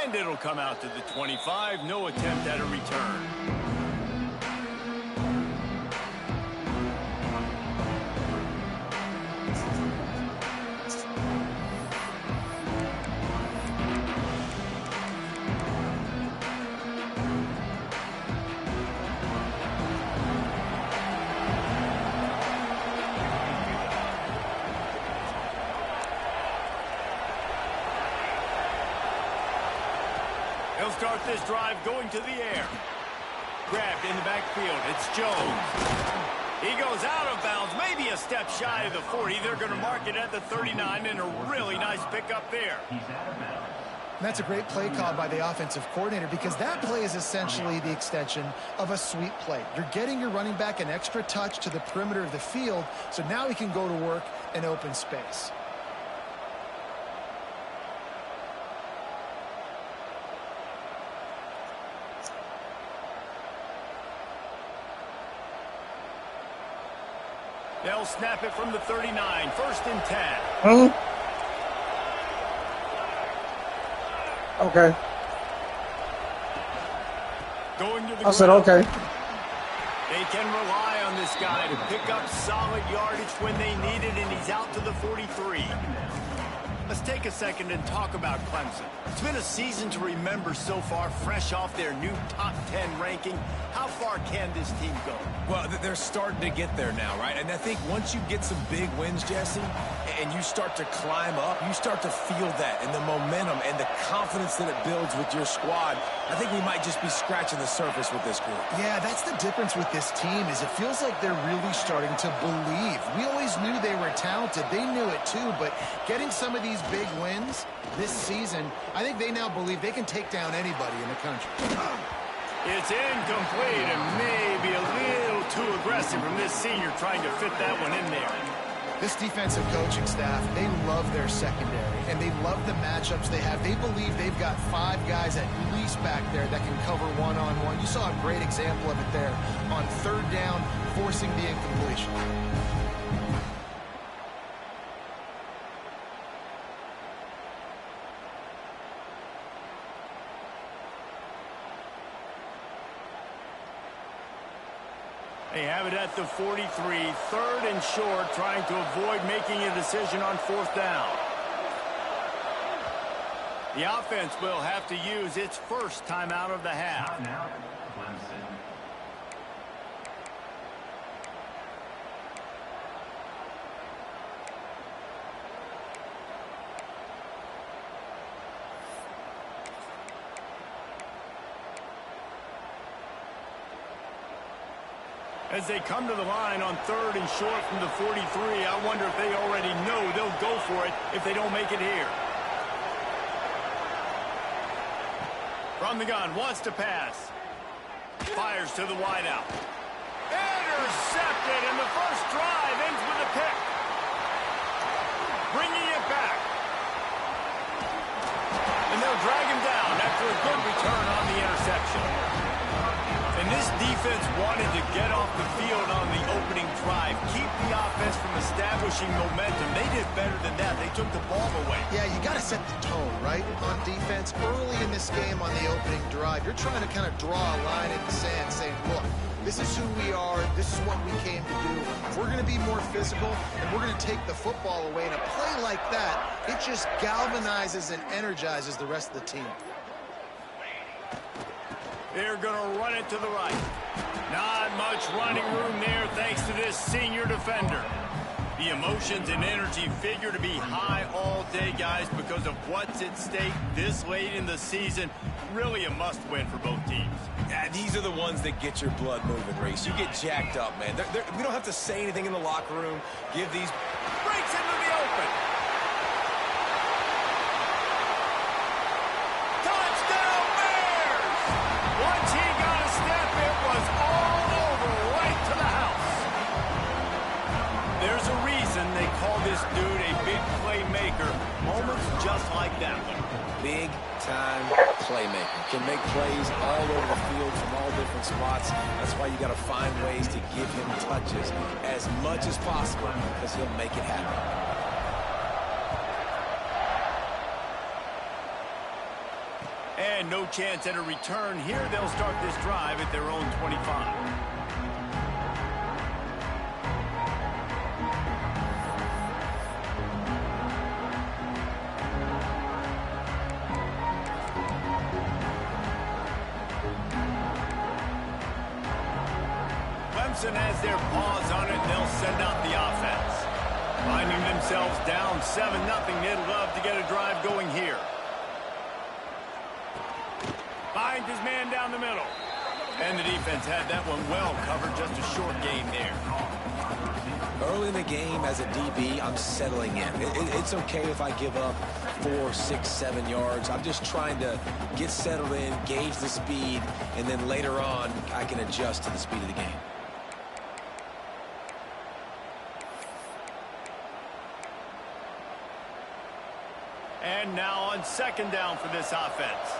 And it'll come out to the 25. No attempt at a return. He'll start this drive going to the air. Grabbed in the backfield. It's Jones. He goes out of bounds, maybe a step shy of the 40. They're going to mark it at the 39, and a really nice pickup there. And that's a great play call by the offensive coordinator, because that play is essentially the extension of a sweep play. You're getting your running back an extra touch to the perimeter of the field, so now he can go to work in open space. They'll snap it from the 39. First and 10. Okay. Going to the I said okay. They can rely on this guy to pick up solid yardage when they need it, and he's out to the 43. Let's take a second and talk about Clemson. It's been a season to remember so far, fresh off their new top 10 ranking. How far can this team go? Well, they're starting to get there now, right? And I think once you get some big wins, Jesse, and you start to climb up, you start to feel that and the momentum and the confidence that it builds with your squad. I think we might just be scratching the surface with this group. Yeah, that's the difference with this team, is it feels like they're really starting to believe. We always knew they were talented. They knew it too, but getting some of these big wins this season, I think they now believe they can take down anybody in the country. It's incomplete and maybe a little too aggressive from this senior trying to fit that one in there. This defensive coaching staff, they love their secondary, and they love the matchups they have. They believe they've got 5 guys at least back there that can cover one-on-one. You saw a great example of it there on 3rd down, forcing the incompletion. They have it at the 43, 3rd and short, trying to avoid making a decision on 4th down. The offense will have to use its first timeout of the half. As they come to the line on 3rd and short from the 43, I wonder if they already know they'll go for it if they don't make it here. From the gun, wants to pass. Fires to the wideout. Intercepted, and the first drive ends with a pick. Bringing it back. And they'll drag him down after a good return on the interception. And this defense wanted to get off the field on the opening drive, keep the offense from establishing momentum. They did better than that. They took the ball away. Yeah, you got to set the tone, right, on defense. Early in this game on the opening drive, you're trying to kind of draw a line in the sand saying, look, this is who we are. This is what we came to do. We're going to be more physical, and we're going to take the football away. And a play like that, it just galvanizes and energizes the rest of the team. They're going to run it to the right. Not much running room there thanks to this senior defender. The emotions and energy figure to be high all day, guys, because of what's at stake this late in the season. Really a must-win for both teams. Yeah, these are the ones that get your blood moving, Reese. You get jacked up, man. We don't have to say anything in the locker room. Give these... Breaks into the open. Touchdown, Bears! Once he got a step, it was all over, right to the house. There's a reason they call this dude a big playmaker. Moments just like that one. Big-time playmaker. Can make plays all over the field from all different spots. That's why you got to find ways to give him touches as much as possible, because he'll make it happen. showing no chance at a return. Here they'll start this drive at their own 25. Clemson has their paws on it, and they'll send out the offense. Finding themselves down 7-0, they'd love to get a drive going here. Finds his man down the middle. And the defense had that one well covered, just a short gain there. Early in the game, as a DB, I'm settling in. It's okay if I give up 4, 6, 7 yards. I'm just trying to get settled in, gauge the speed, and then later on, I can adjust to the speed of the game. And now on second down for this offense.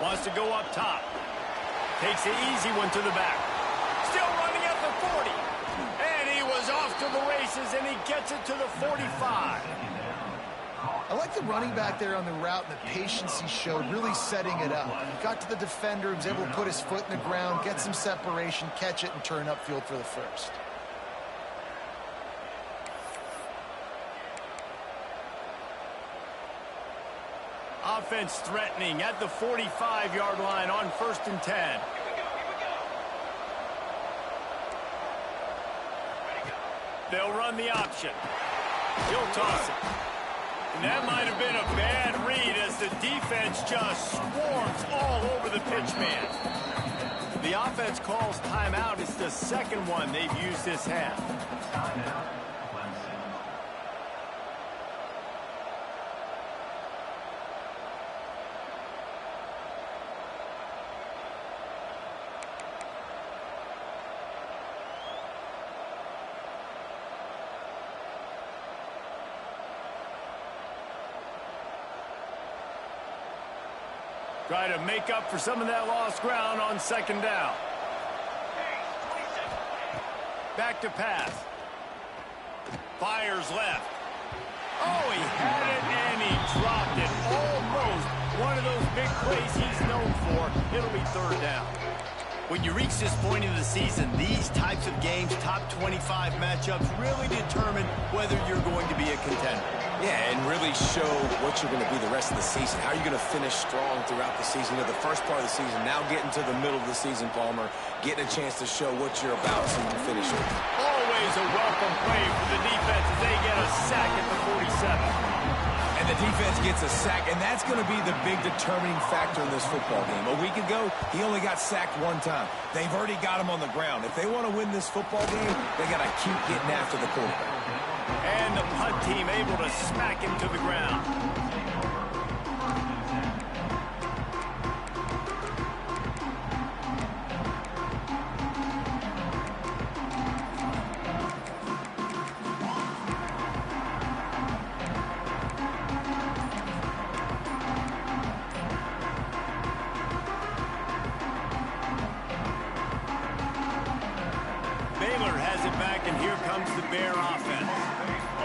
Wants to go up top. Takes the easy one to the back. Still running at the 40. And he was off to the races, and he gets it to the 45. I like the running back there on the route and the patience he showed, really setting it up. He got to the defender, was able to put his foot in the ground, get some separation, catch it, and turn upfield for the first. Offense threatening at the 45-yard line on 1st and 10. They'll run the option. He'll toss it. And that might have been a bad read as the defense just swarms all over the pitch man. The offense calls timeout. It's the second one they've used this half. Try to make up for some of that lost ground on second down. Back to pass. Fires left. Oh, he had it and he dropped it. Almost one of those big plays he's known for. It'll be third down. When you reach this point in the season, these types of games, top 25 matchups, really determine whether you're going to be a contender. Yeah, and really show what you're going to be the rest of the season. How are you going to finish strong throughout the season? The first part of the season, now getting to the middle of the season, Palmer, getting a chance to show what you're about so you can finish it. Always a welcome play for the defense as they get a sack at the 47. And the defense gets a sack, and that's going to be the big determining factor in this football game. A week ago, he only got sacked one time. They've already got him on the ground. If they want to win this football game, they got to keep getting after the quarterback. And the punt team able to smack him to the ground. Baylor has it back, and here comes the Bear offense.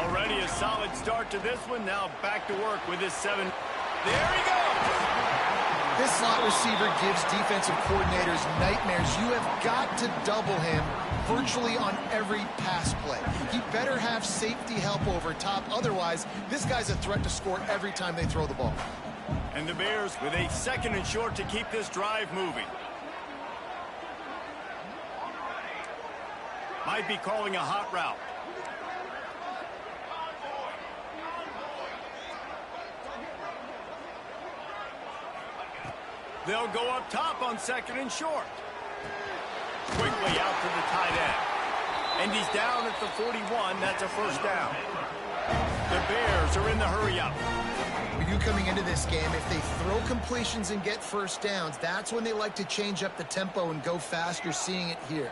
Already a solid start to this one. Now back to work with his 7. There he goes! This slot receiver gives defensive coordinators nightmares. You have got to double him virtually on every pass play. He better have safety help over top. Otherwise, this guy's a threat to score every time they throw the ball. And the Bears with a 2nd and short to keep this drive moving. Might be calling a hot route. They'll go up top on 2nd and short. Quickly out to the tight end. And he's down at the 41. That's a first down. The Bears are in the hurry-up. For you coming into this game, if they throw completions and get first downs, that's when they like to change up the tempo and go fast. You're seeing it here.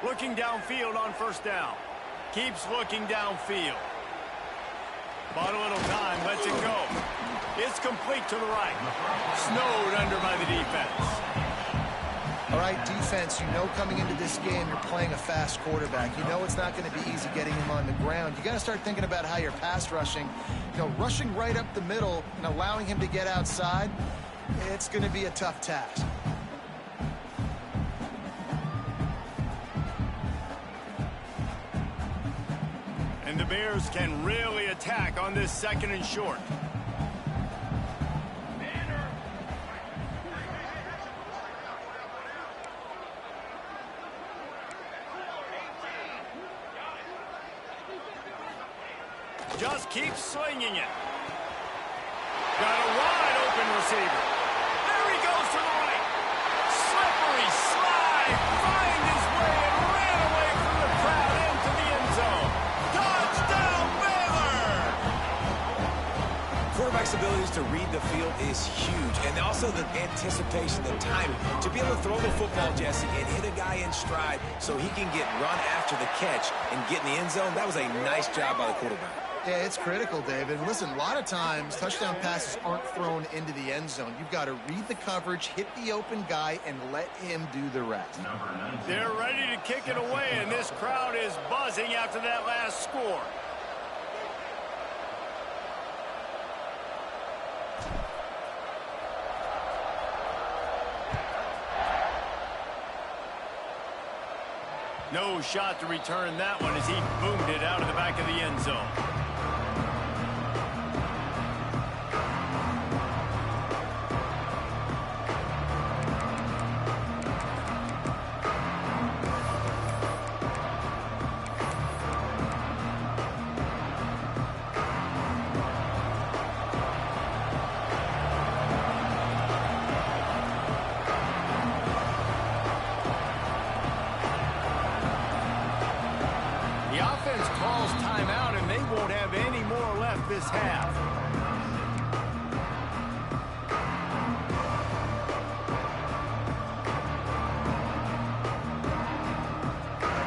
Looking downfield on first down. Keeps looking downfield. Bought a little time, lets it go. His It's complete to the right. Snowed under by the defense. All right, defense, you know coming into this game you're playing a fast quarterback. You know it's not going to be easy getting him on the ground. You got to start thinking about how you're pass rushing. You know, rushing right up the middle and allowing him to get outside, it's going to be a tough task. And the Bears can really attack on this 2nd and short. Just keep slinging it. Got a wide open receiver. There he goes to the right. Slippery slide. Find his way and ran away from the crowd into the end zone. Touchdown, Baylor! Quarterback's abilities to read the field is huge, and also the anticipation, the timing. To be able to throw the football, Jesse, and hit a guy in stride so he can get run after the catch and get in the end zone, that was a nice job by the quarterback. Yeah, it's critical, David. Listen, a lot of times touchdown passes aren't thrown into the end zone. You've got to read the coverage, hit the open guy, and let him do the rest. They're ready to kick it away, and this crowd is buzzing after that last score. No shot to return that one as he boomed it out of the back of the end zone. The offense calls timeout, and they won't have any more left this half.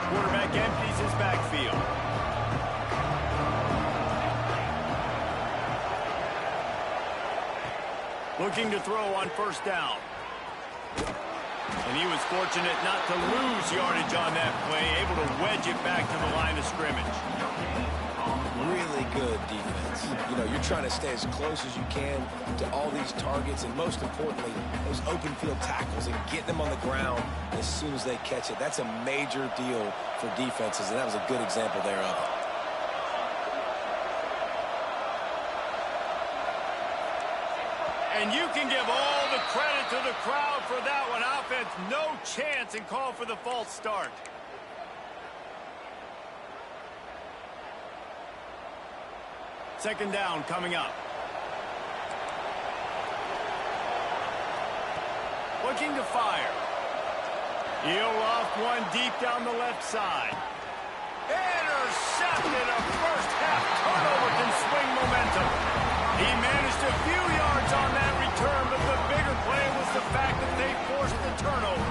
Quarterback empties his backfield. Looking to throw on 1st down. And he was fortunate not to lose yardage on that play, able to wedge it back to the line of scrimmage. Really good defense. You know, you're trying to stay as close as you can to all these targets, and most importantly, those open field tackles and getting them on the ground as soon as they catch it. That's a major deal for defenses, and that was a good example there of it. And you can give all the credit to the crowd for that one. Offense, no chance, and call for the false start. Second down coming up. Looking to fire. He'll loft one deep down the left side. Intercepted. A first half turnover can swing momentum. He managed a few yards on that return, but the bigger play was the fact that they forced the turnover.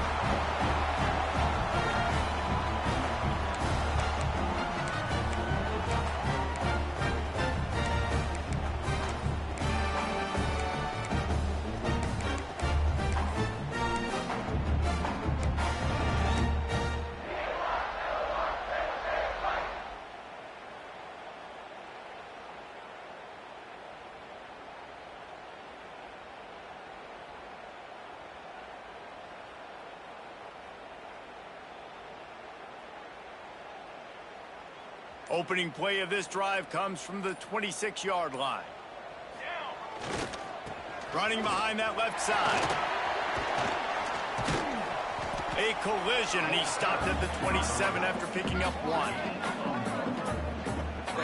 Opening play of this drive comes from the 26-yard line. Running behind that left side. A collision, and he stopped at the 27 after picking up one.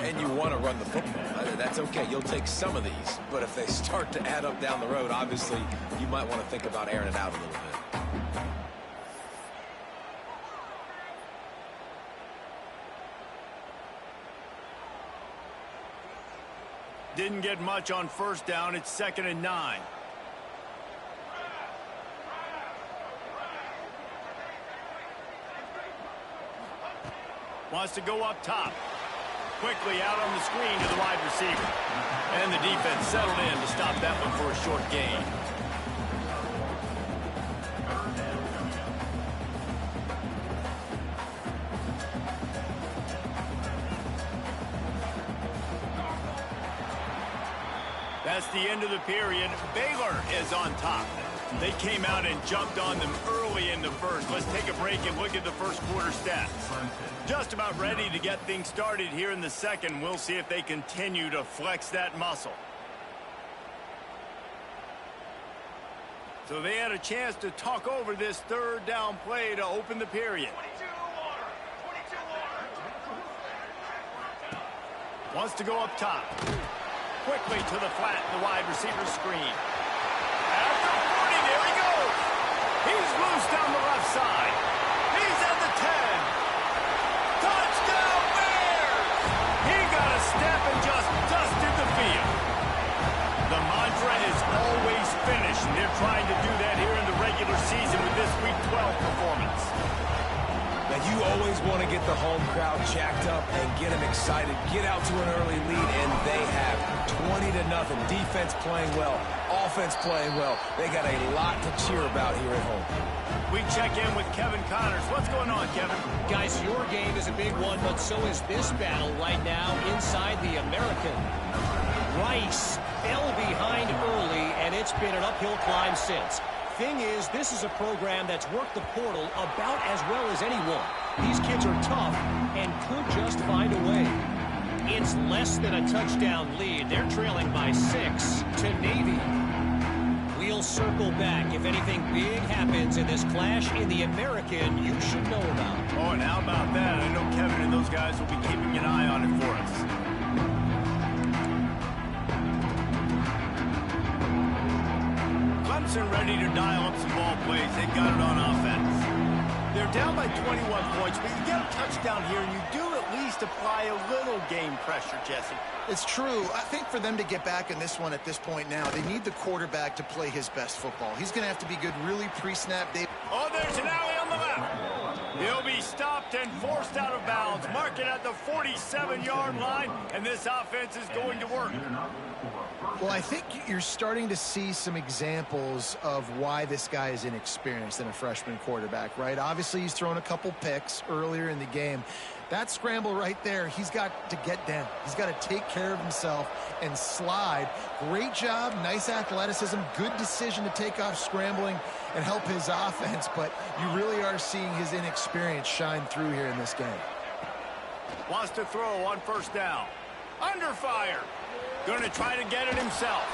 And you want to run the football. That's okay. You'll take some of these. But if they start to add up down the road, obviously, you might want to think about airing it out a little bit. Didn't get much on 1st down. It's 2nd and 9. Wants to go up top. quickly out on the screen to the wide receiver. And the defense settled in to stop that one for a short gain. That's the end of the period. Baylor is on top. They came out and jumped on them early in the first. Let's take a break and look at the first quarter stats. Just about ready to get things started here in the second. We'll see if they continue to flex that muscle. So they had a chance to talk over this third down play to open the period. Wants to go up top. Quickly to the flat, the wide receiver screen. At the 40, there he goes. He's loose down the left side. He's at the 10. Touchdown Bears! He got a step and just dusted the field. The mantra is always finish, and they're trying to do that here in the regular season with this Week 12 performance. Now, you always want to get the home crowd jacked up and get them excited. Get out to an early lead, and they have 20-0. Defense playing well, offense playing well. They got a lot to cheer about here at home. We check in with Kevin Connors. What's going on, Kevin? Guys, your game is a big one, but so is this battle right now inside the American. Rice fell behind early, and it's been an uphill climb since. Thing is, this is a program that's worked the portal about as well as anyone. These kids are tough and could just find a way. It's less than a touchdown lead. They're trailing by 6 to Navy. We'll circle back. If anything big happens in this clash in the American, you should know about. Oh, and how about that? I know Kevin and those guys will be keeping an eye on it for us. Clemson ready to dial up some ball plays. They've got it on offense. They're down by 21 points, but you get a touchdown here, and you do at least apply a little game pressure, Jesse. It's true. I think for them to get back in this one at this point now, they need the quarterback to play his best football. He's going to have to be good really pre-snap. Oh, there's an alley on the left. He'll be stopped and forced out of bounds. Mark it at the 47-yard line, and this offense is going to work. Well, I think you're starting to see some examples of why this guy is inexperienced in a freshman quarterback, right? Obviously, he's thrown a couple picks earlier in the game. That scramble right there, he's got to get down. He's got to take care of himself and slide. Great job, nice athleticism, good decision to take off scrambling and help his offense, but you really are seeing his inexperience shine through here in this game. Wants to throw on first down. Under fire. Going to try to get it himself.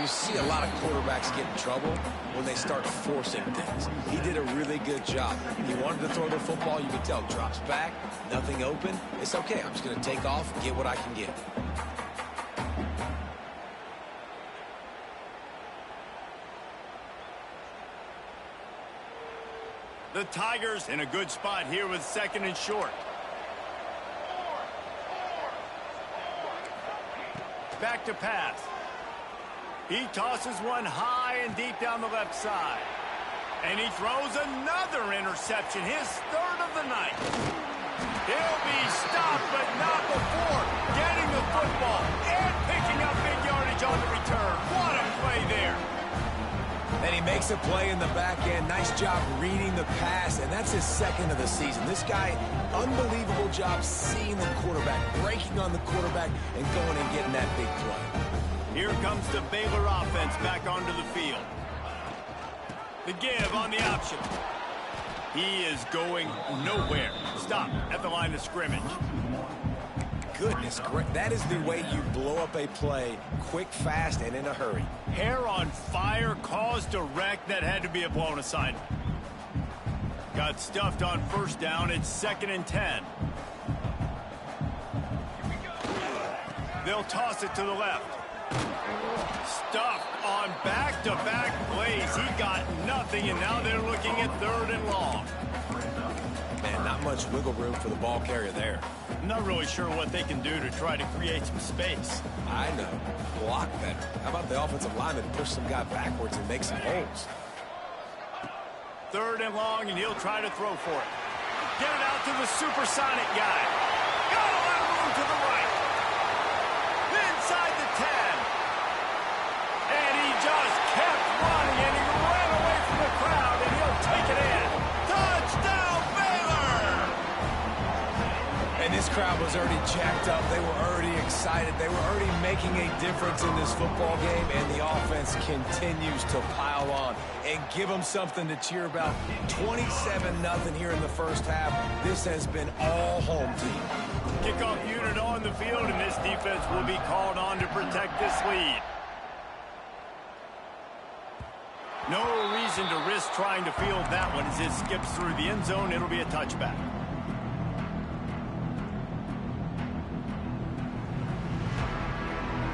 You see a lot of quarterbacks get in trouble when they start forcing things. He did a really good job. He wanted to throw the football. You can tell. Drops back, nothing open. It's okay. I'm just going to take off and get what I can get. The Tigers in a good spot here with second and short. Back to pass. He tosses one high and deep down the left side. And he throws another interception, his third of the night. He'll be stopped, but not before getting the football and picking up big yardage on the return. What a play there. And he makes a play in the back end. Nice job reading the pass, and that's his second of the season. This guy, unbelievable job seeing the quarterback, breaking on the quarterback, and going and getting that big play. Here comes the Baylor offense back onto the field. The give on the option. He is going nowhere. Stop at the line of scrimmage. Goodness, that is the way you blow up a play quick, fast, and in a hurry. Hair on fire, caused a wreck. That had to be a blown assignment. Got stuffed on first down. It's 2nd and 10. They'll toss it to the left. Stuffed on back-to-back plays. He got nothing, and now they're looking at 3rd and long. Man, not much wiggle room for the ball carrier there. I'm not really sure what they can do to try to create some space. I know. Block better. How about the offensive lineman push some guy backwards and make some holes? 3rd and long, and he'll try to throw for it. Get it out to the supersonic guy. Got a lot of room to the crowd was already jacked up. They were already excited. They were already making a difference in this football game, and the offense continues to pile on and give them something to cheer about. 27-0 here in the first half. This has been all home team. Kickoff unit on the field, and this defense will be called on to protect this lead. No reason to risk trying to field that one as it skips through the end zone. It'll be a touchback.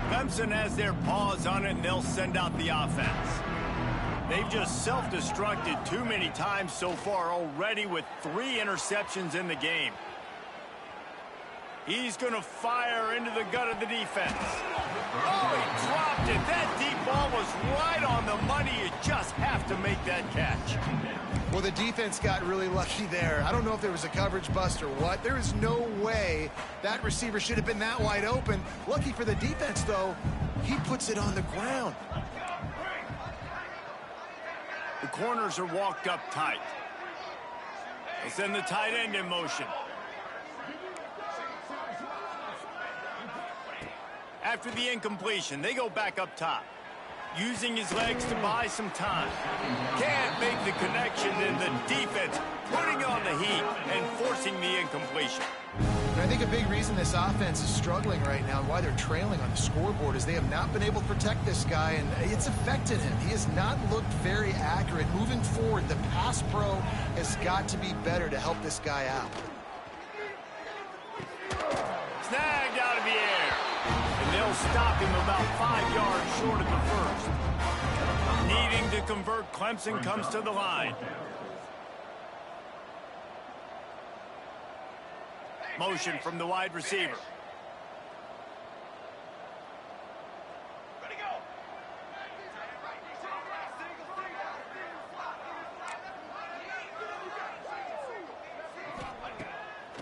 Clemson has their paws on it, and they'll send out the offense. They've just self-destructed too many times so far already with 3 interceptions in the game. He's going to fire into the gut of the defense. Oh, he dropped it. That deep ball was right on the money. You just have to make that catch. Well, the defense got really lucky there. I don't know if there was a coverage bust or what. There is no way that receiver should have been that wide open. Lucky for the defense, though, he puts it on the ground. The corners are walked up tight. They send the tight end in motion. After the incompletion, they go back up top. Using his legs to buy some time. Can't make the connection, and the defense putting on the heat and forcing the incompletion. And I think a big reason this offense is struggling right now and why they're trailing on the scoreboard is they have not been able to protect this guy, and it's affected him. He has not looked very accurate. Moving forward, the pass pro has got to be better to help this guy out. Snagged out of the air. And they'll stop him about 5 yards short of the first. Needing to convert, Clemson comes to the line. Motion from the wide receiver.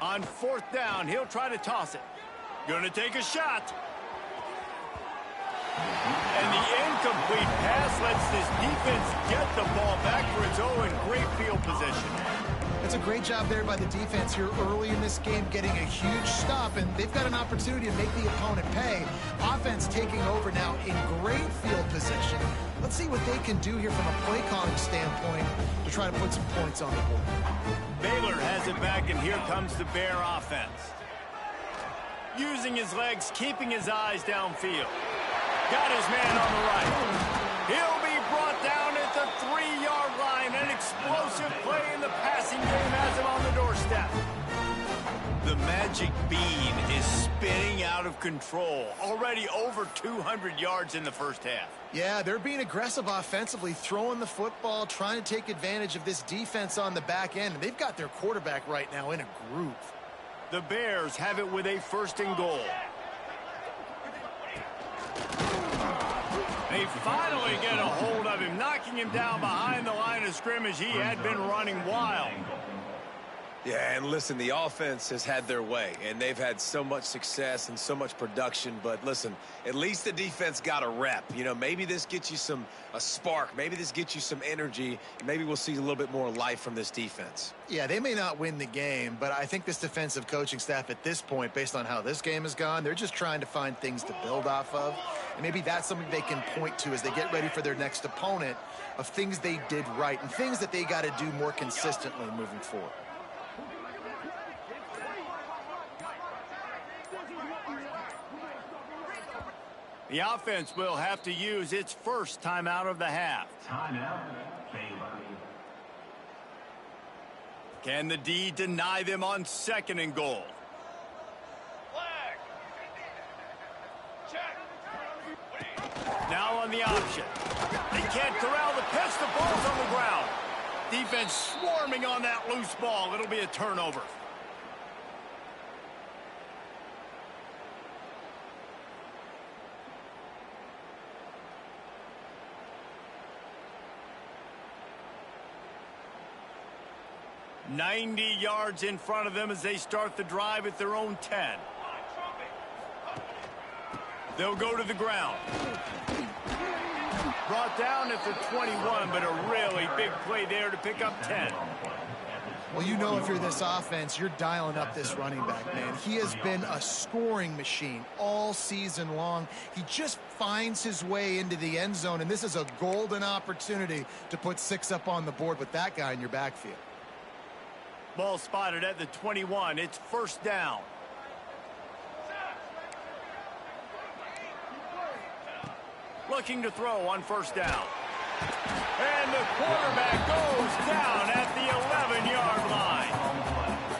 On 4th down, he'll try to toss it. Gonna take a shot. And the incomplete pass lets this defense get the ball back for its own. Great field position. That's a great job there by the defense here early in this game, getting a huge stop, and they've got an opportunity to make the opponent pay. Offense taking over now in great field position. Let's see what they can do here from a play calling standpoint to try to put some points on the board. Baylor has it back, and here comes the Bear offense. Using his legs, keeping his eyes downfield. Got his man on the right. He'll be brought down at the 3-yard line. An explosive play in the passing game has him on the doorstep. The magic bean is spinning out of control. Already over 200 yards in the first half. Yeah, they're being aggressive offensively, throwing the football, trying to take advantage of this defense on the back end. They've got their quarterback right now in a groove. The Bears have it with a 1st and goal. They finally get a hold of him, knocking him down behind the line of scrimmage. He had been running wild. Yeah, and listen, the offense has had their way, and they've had so much success and so much production. But listen, at least the defense got a rep. You know, maybe this gets you a spark. Maybe this gets you some energy. Maybe we'll see a little bit more life from this defense. Yeah, they may not win the game, but I think this defensive coaching staff at this point, based on how this game has gone, they're just trying to find things to build off of. And maybe that's something they can point to as they get ready for their next opponent, of things they did right and things that they got to do more consistently moving forward. The offense will have to use its first timeout of the half. Timeout, Baylor. Can the D deny them on 2nd and goal? Flag. Check. Now on the option. They can't corral the pitch. The ball's on the ground. Defense swarming on that loose ball. It'll be a turnover. .90 yards in front of them as they start the drive at their own 10. They'll go to the ground. Brought down at the 21, but a really big play there to pick up 10. Well, you know if you're this offense, you're dialing up this running back, man. He has been a scoring machine all season long. He just finds his way into the end zone, and this is a golden opportunity to put 6 up on the board with that guy in your backfield. Ball spotted at the 21. It's first down. Looking to throw on first down. And the quarterback goes down at the 11-yard line.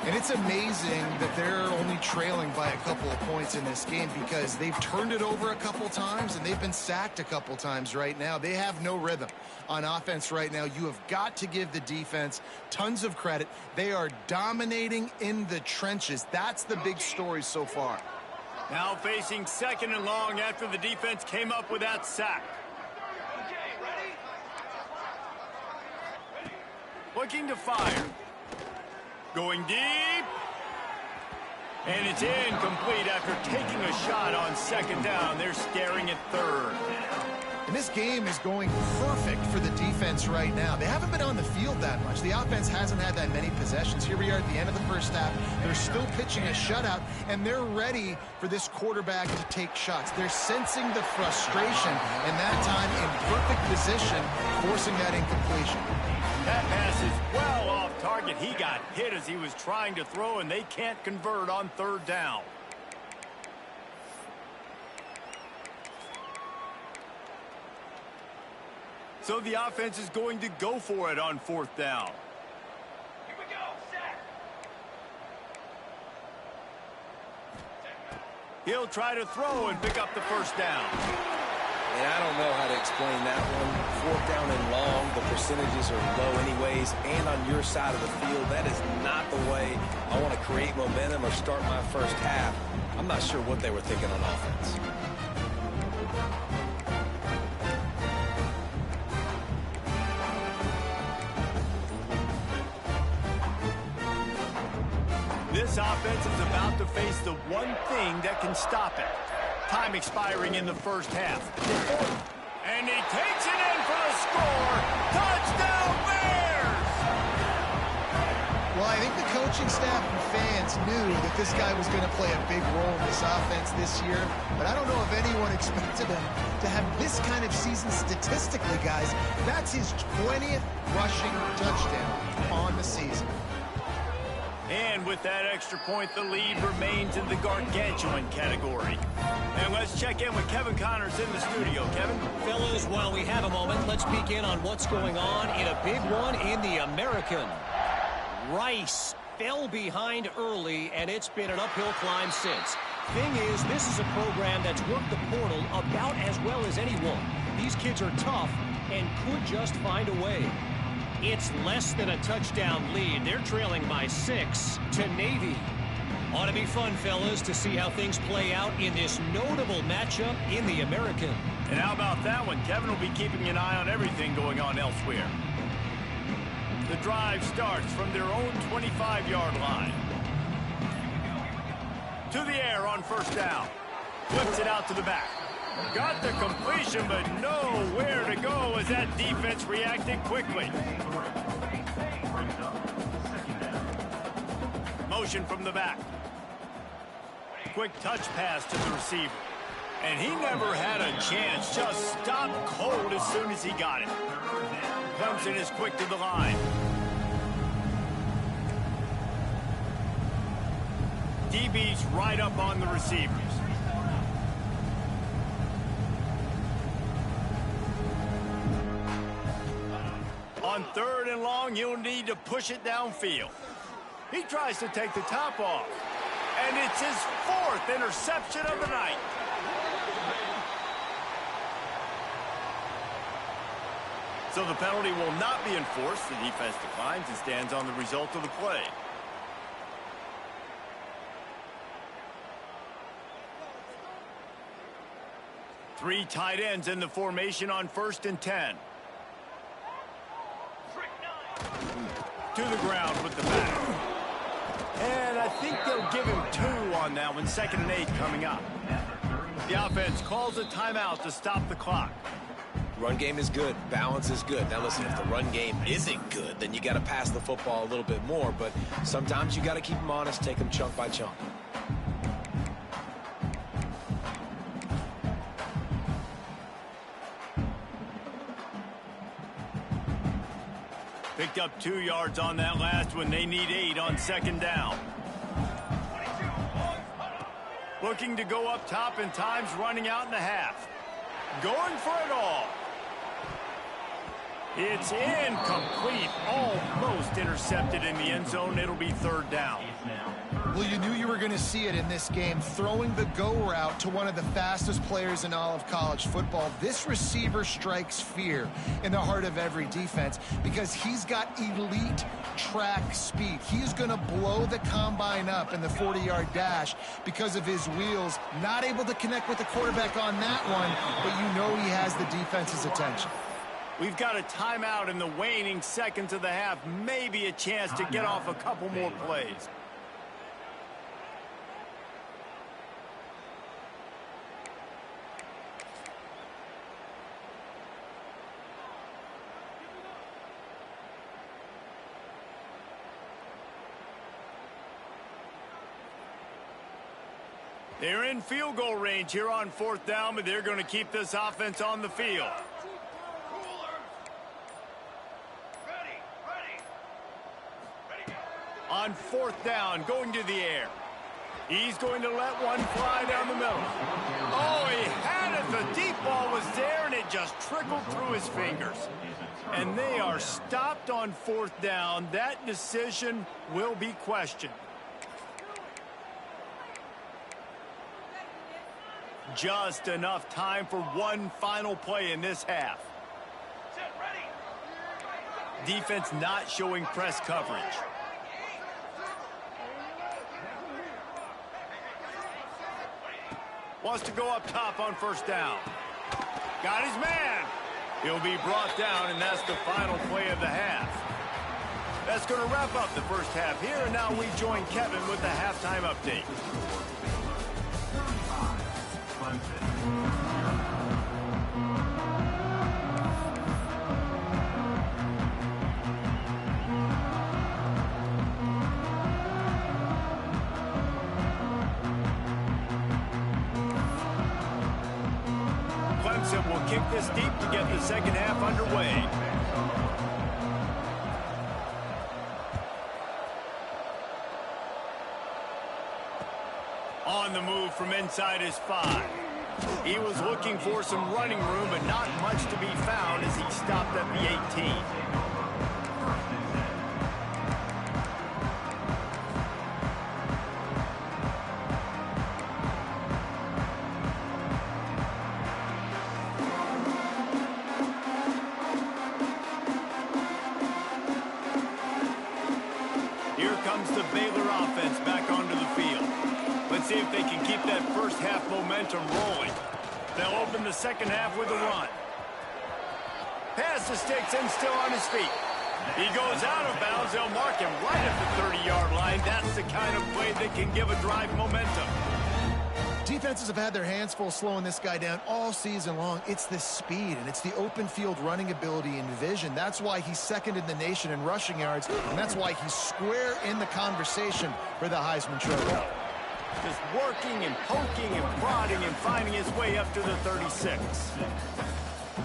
And it's amazing that they're only trailing by a couple of points in this game because they've turned it over a couple times and they've been sacked a couple times right now. They have no rhythm on offense right now. You have got to give the defense tons of credit. They are dominating in the trenches. That's the big story so far. Now facing second and long after the defense came up with that sack. Looking to fire. Going deep. And it's incomplete after taking a shot on second down. They're staring at third. And this game is going perfect for the defense right now. They haven't been on the field that much. The offense hasn't had that many possessions. Here we are at the end of the first half. They're still pitching a shutout, and they're ready for this quarterback to take shots. They're sensing the frustration, and that time in perfect position, forcing that incompletion. That pass is well off target. He got hit as he was trying to throw, and they can't convert on third down. So the offense is going to go for it on fourth down. Here we go, set. He'll try to throw and pick up the first down. And I don't know how to explain that one. Fourth down and long, the percentages are low anyways, and on your side of the field, that is not the way I want to create momentum or start my first half. I'm not sure what they were thinking on offense. This offense is about to face the one thing that can stop it. Time expiring in the first half. And he takes it in for the score. Touchdown Bears! Well, I think the coaching staff and fans knew that this guy was going to play a big role in this offense this year, but I don't know if anyone expected him to have this kind of season statistically, guys. That's his 20th rushing touchdown on the season. And with that extra point, the lead remains in the gargantuan category. And let's check in with Kevin Connors in the studio. Kevin? Fellas, while we have a moment, let's peek in on what's going on in a big one in the American. Rice fell behind early, and it's been an uphill climb since. Thing is, this is a program that's worked the portal about as well as anyone. These kids are tough and could just find a way. It's less than a touchdown lead. They're trailing by 6 to Navy. Ought to be fun, fellas, to see how things play out in this notable matchup in the American. And how about that one? Kevin will be keeping an eye on everything going on elsewhere. The drive starts from their own 25-yard line. To the air on first down. Flips it out to the back. Got the completion, but nowhere to go as that defense reacted quickly. Motion from the back. Quick touch pass to the receiver. And he never had a chance. Just stopped cold as soon as he got it. Clemson is quick to the line. DB's right up on the receivers. On third and long, you'll need to push it downfield. He tries to take the top off. And it's his 4th interception of the night. So the penalty will not be enforced. The defense declines and stands on the result of the play. Three tight ends in the formation on 1st and 10. To the ground with the back. And I think they'll give him 2 on that one. 2nd and 8 coming up. The offense calls a timeout to stop the clock. Run game is good. Balance is good. Now, listen, if the run game isn't good, then you got to pass the football a little bit more. But sometimes you got to keep them honest, take them chunk by chunk. Picked up 2 yards on that last one. They need 8 on second down. Looking to go up top in times, running out in the half. Going for it all. It's incomplete. Almost intercepted in the end zone. It'll be third down. Well, you knew you were going to see it in this game. Throwing the go route to one of the fastest players in all of college football. This receiver strikes fear in the heart of every defense because he's got elite track speed. He's going to blow the combine up in the 40-yard dash because of his wheels. Not able to connect with the quarterback on that one, but you know he has the defense's attention. We've got a timeout in the waning seconds of the half. Maybe a chance to get off a couple more plays. They're in field goal range here on fourth down, but they're going to keep this offense on the field. On fourth down, going to the air. He's going to let one fly down the middle. Oh, he had it. The deep ball was there, and it just trickled through his fingers. And they are stopped on fourth down. That decision will be questioned. Just enough time for one final play in this half. Defense not showing press coverage. Wants to go up top on first down. Got his man. He'll be brought down, and that's the final play of the half. That's going to wrap up the first half here, and now we join Kevin with the halftime update. Clemson will kick this deep to get the second half underway. On the move from inside his 5. He was looking for some running room, but not much to be found as he stopped at the 18. Here comes the Baylor offense back onto the field. Let's see if they can keep that first half momentum rolling. They'll open the second half with a run. Pass to Sticks and still on his feet. He goes out of bounds. They'll mark him right at the 30-yard line. That's the kind of play that can give a drive momentum. Defenses have had their hands full slowing this guy down all season long. It's the speed, and it's the open field running ability and vision. That's why he's second in the nation in rushing yards, and that's why he's square in the conversation for the Heisman Trophy. Just working and poking and prodding and finding his way up to the 36.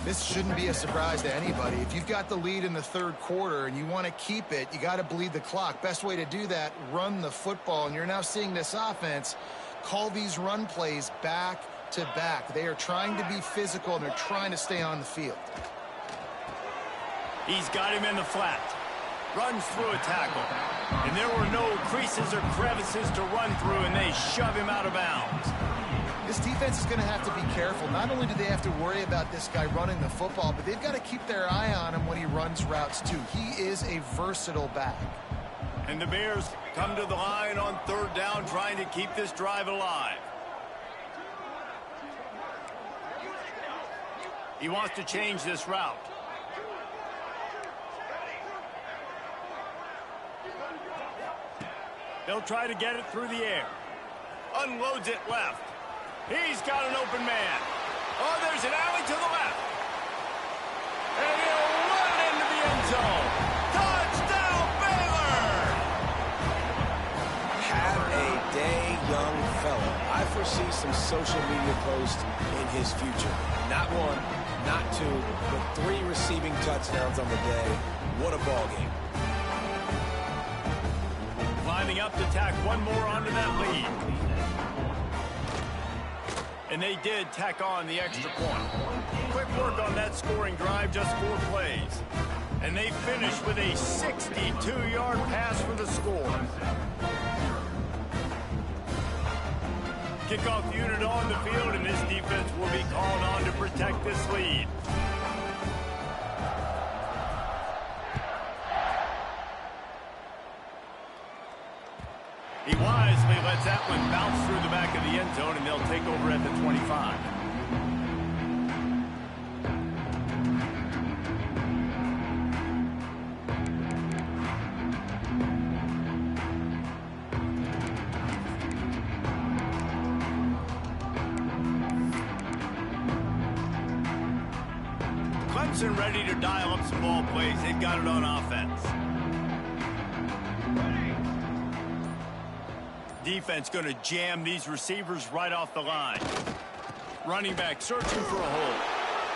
This shouldn't be a surprise to anybody. If you've got the lead in the third quarter and you want to keep it, you got to bleed the clock. Best way to do that, run the football. And you're now seeing this offense call these run plays back to back. They are trying to be physical, and they're trying to stay on the field. He's got him in the flat. Runs through a tackle. And there were no creases or crevices to run through, and they shove him out of bounds. This defense is going to have to be careful. Not only do they have to worry about this guy running the football, but they've got to keep their eye on him when he runs routes, too. He is a versatile back. And the Bears come to the line on third down, trying to keep this drive alive. He wants to change this route. They'll try to get it through the air. Unloads it left. He's got an open man. Oh, there's an alley to the left. foresee some social media posts in his future. Not one, not two, but 3 receiving touchdowns on the day. What a ball game. Lining up to tack one more onto that lead. And they did tack on the extra point. Quick work on that scoring drive, just 4 plays. And they finished with a 62-yard pass for the score. Kickoff unit on the field, and this defense will be called on to protect this lead. He wisely lets that one bounce through the back of the end zone, and they'll take over at the 25. Clemson ready to dial up some ball plays. They've got it on offense. Defense going to jam these receivers right off the line. Running back searching for a hole.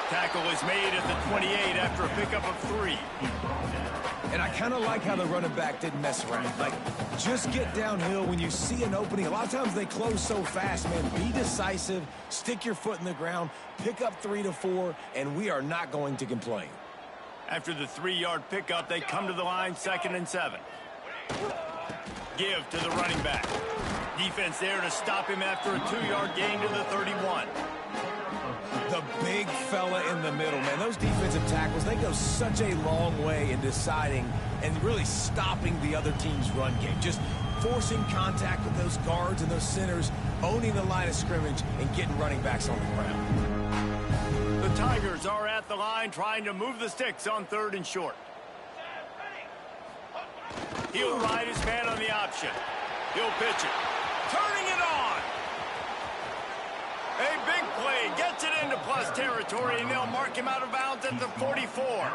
Tackle is made at the 28 after a pickup of 3. And I kind of like how the running back didn't mess around. Like, just get downhill when you see an opening. A lot of times they close so fast, man. Be decisive, stick your foot in the ground, pick up 3 to 4, and we are not going to complain. After the 3-yard pickup, they come to the line, 2nd and 7. Give to the running back. Defense there to stop him after a 2-yard gain to the 31. The big fella in the middle, man. Those defensive tackles, they go such a long way in deciding and really stopping the other team's run game. Just forcing contact with those guards and those centers, owning the line of scrimmage, and getting running backs on the ground. The Tigers are at the line trying to move the sticks on 3rd and short. He'll ride his man on the option. He'll pitch it. Turning it on. A big play. Gets it into plus territory, and they'll mark him out of bounds at the 44.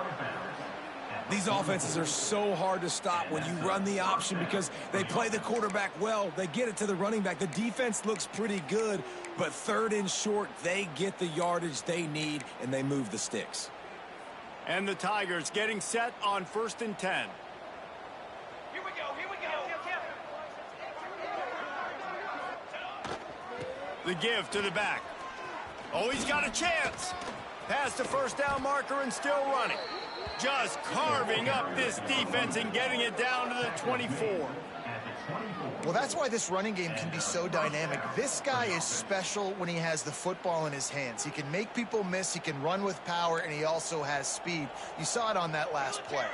These offenses are so hard to stop when you run the option because they play the quarterback well. They get it to the running back. The defense looks pretty good, but 3rd and short, they get the yardage they need, and they move the sticks. And the Tigers getting set on 1st and 10. Here we go. The give to the back. Oh, he's got a chance. Past the first down marker and still running. Just carving up this defense and getting it down to the 24. Well, that's why this running game can be so dynamic. This guy is special when he has the football in his hands. He can make people miss, he can run with power, and he also has speed. You saw it on that last play.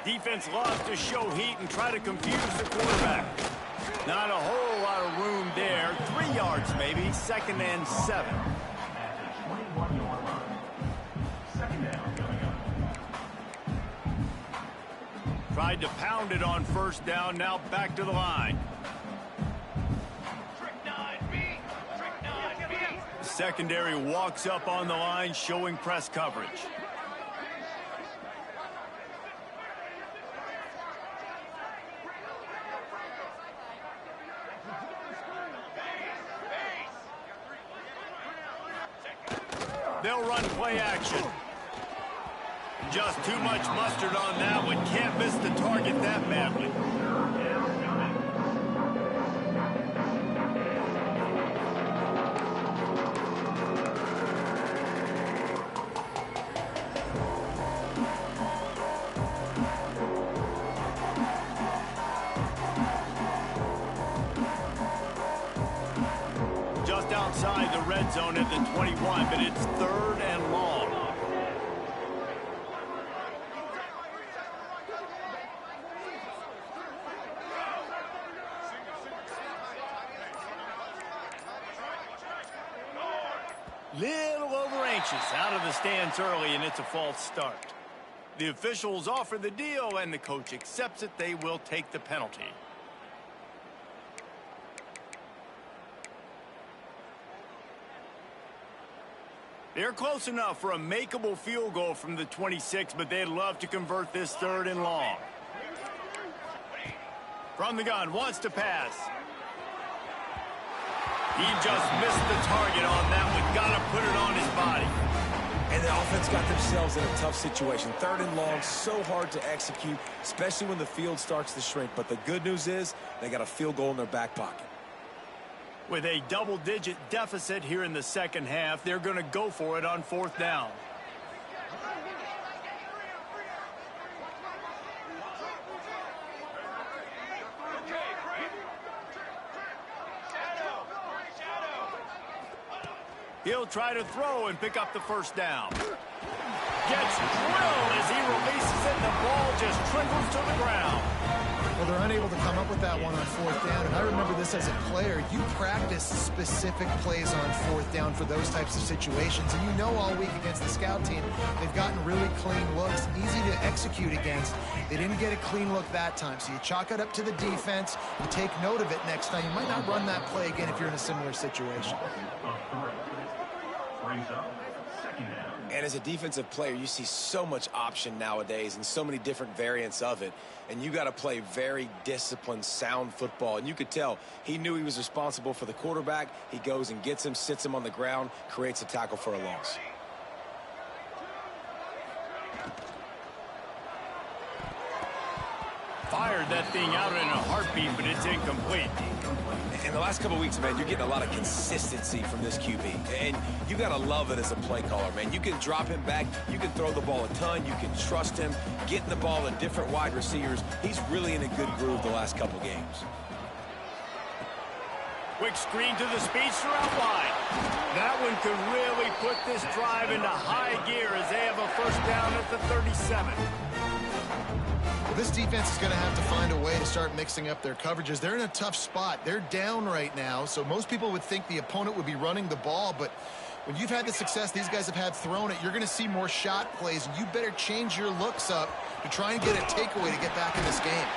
Defense loves to show heat and try to confuse the quarterback. Not a whole lot of room there. 3 yards maybe, 2nd and 7. Tried to pound it on 1st down, now back to the line. Secondary walks up on the line, showing press coverage. They'll run play action. Just too much mustard on that one. Can't miss the target that badly. Just outside the red zone at the 21, but it's 3rd and long. Little over anxious out of the stands early, and it's a false start. The officials offer the deal, and the coach accepts it. They will take the penalty. They're close enough for a makeable field goal from the 26, but they'd love to convert this 3rd and long. From the gun, wants to pass. He just missed the target on that one. Got to put it on his body. And the offense got themselves in a tough situation. 3rd and long, so hard to execute, especially when the field starts to shrink. But the good news is they got a field goal in their back pocket. With a double-digit deficit here in the second half, they're going to go for it on 4th down. He'll try to throw and pick up the 1st down. Gets drilled as he releases it, and the ball just trickles to the ground. Well, they're unable to come up with that one on 4th down, and I remember this as a player. You practice specific plays on 4th down for those types of situations, and you know all week against the scout team, they've gotten really clean looks, easy to execute against. They didn't get a clean look that time, so you chalk it up to the defense. You take note of it next time. You might not run that play again if you're in a similar situation. And as a defensive player, you see so much option nowadays and so many different variants of it. And you got to play very disciplined, sound football. And you could tell he knew he was responsible for the quarterback. He goes and gets him, sits him on the ground, creates a tackle for a loss. Fired that thing out in a heartbeat, but it's incomplete. In the last couple of weeks, man, you're getting a lot of consistency from this QB. And you got to love it as a play caller, man. You can drop him back. You can throw the ball a ton. You can trust him, getting the ball to different wide receivers. He's really in a good groove the last couple games. Quick screen to the speedster out wide. That one could really put this drive into high gear as they have a 1st down at the 37. This defense is going to have to find a way to start mixing up their coverages. They're in a tough spot. They're down right now, so most people would think the opponent would be running the ball, but when you've had the success these guys have had throwing it, you're going to see more shot plays, and you better change your looks up to try and get a takeaway to get back in this game.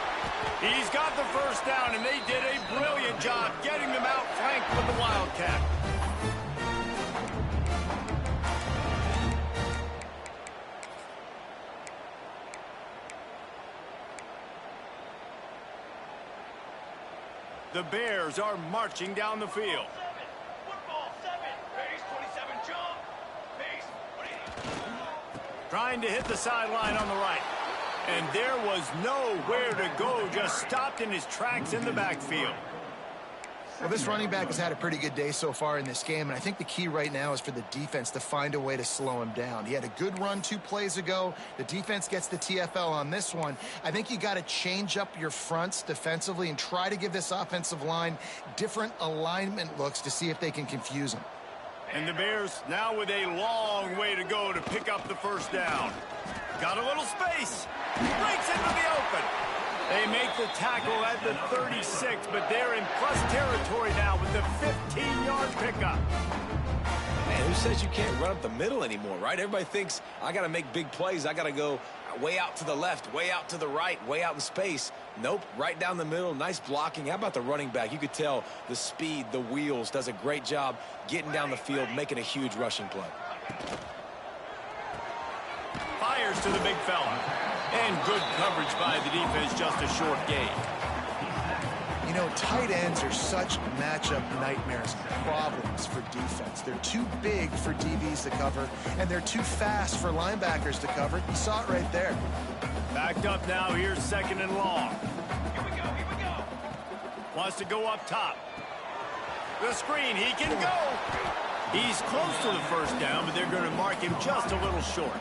He's got the 1st down, and they did a brilliant job getting them outflanked with the Wildcat. The Bears are marching down the field. Football 7. Base 27 jump. Base 20. Trying to hit the sideline on the right. And there was nowhere to go, just stopped in his tracks in the backfield. Well, this running back has had a pretty good day so far in this game, and I think the key right now is for the defense to find a way to slow him down. He had a good run 2 plays ago. The defense gets the TFL on this one. I think you got to change up your fronts defensively and try to give this offensive line different alignment looks to see if they can confuse him. And the Bears now with a long way to go to pick up the 1st down. Got a little space. Breaks into the open. They make the tackle at the 36, but they're in plus territory now with the 15-yard pickup. Man, who says you can't run up the middle anymore, right? Everybody thinks I got to make big plays. I got to go way out to the left, way out to the right, way out in space. Nope, right down the middle. Nice blocking. How about the running back? You could tell the speed, the wheels, does a great job getting down the field, making a huge rushing play. Fires to the big fella. And good coverage by the defense, just a short gain. You know, tight ends are such matchup nightmares and problems for defense. They're too big for DBs to cover, and they're too fast for linebackers to cover. You saw it right there. Backed up now, here's 2nd and long. Here we go. Here we go. Wants to go up top. The screen, he can go. He's close to the 1st down, but they're going to mark him just a little short.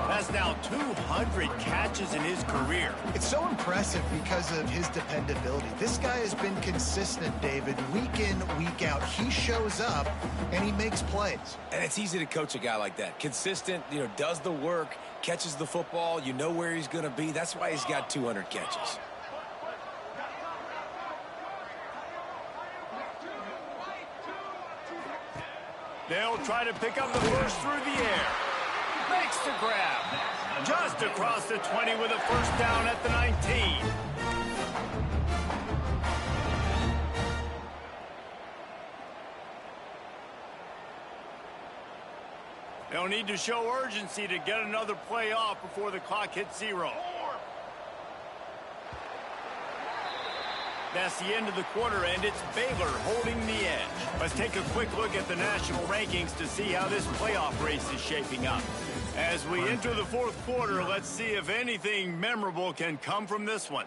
That's now 200 catches in his career. It's so impressive because of his dependability. This guy has been consistent, David, week in, week out. He shows up, and he makes plays. And it's easy to coach a guy like that. Consistent, does the work, catches the football. You know where he's going to be. That's why he's got 200 catches. They'll try to pick up the 1st through the air. Makes the grab. Just across the 20 with a 1st down at the 19. They'll need to show urgency to get another play off before the clock hits 0. That's the end of the quarter, and it's Baylor holding the edge. Let's take a quick look at the national rankings to see how this playoff race is shaping up. As we enter the fourth quarter, let's see if anything memorable can come from this one.